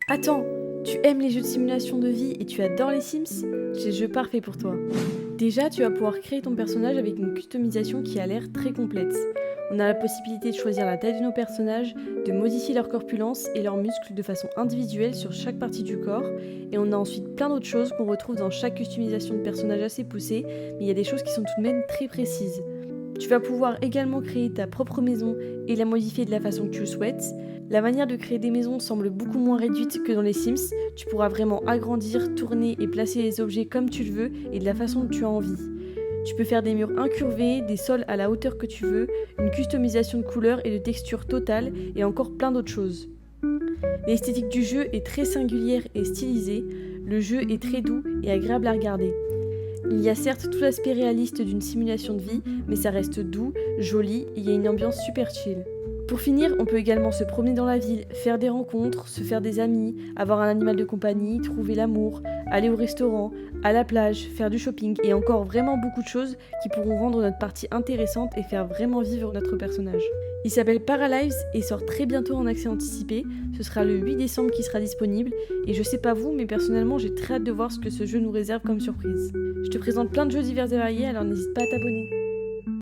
Attends, tu aimes les jeux de simulation de vie et tu adores les Sims? J'ai le jeu parfait pour toi. Déjà, tu vas pouvoir créer ton personnage avec une customisation qui a l'air très complète. On a la possibilité de choisir la taille de nos personnages, de modifier leur corpulence et leurs muscles de façon individuelle sur chaque partie du corps, et on a ensuite plein d'autres choses qu'on retrouve dans chaque customisation de personnage assez poussée, mais il y a des choses qui sont tout de même très précises. Tu vas pouvoir également créer ta propre maison et la modifier de la façon que tu le souhaites. La manière de créer des maisons semble beaucoup moins réduite que dans les Sims. Tu pourras vraiment agrandir, tourner et placer les objets comme tu le veux et de la façon que tu as envie. Tu peux faire des murs incurvés, des sols à la hauteur que tu veux, une customisation de couleurs et de textures totale et encore plein d'autres choses. L'esthétique du jeu est très singulière et stylisée. Le jeu est très doux et agréable à regarder. Il y a certes tout l'aspect réaliste d'une simulation de vie, mais ça reste doux, joli et il y a une ambiance super chill. Pour finir, on peut également se promener dans la ville, faire des rencontres, se faire des amis, avoir un animal de compagnie, trouver l'amour, aller au restaurant, à la plage, faire du shopping et encore vraiment beaucoup de choses qui pourront rendre notre partie intéressante et faire vraiment vivre notre personnage. Il s'appelle Paralives et sort très bientôt en accès anticipé. Ce sera le 8 décembre qui sera disponible et je sais pas vous, mais personnellement j'ai très hâte de voir ce que ce jeu nous réserve comme surprise. Je te présente plein de jeux divers et variés, alors n'hésite pas à t'abonner.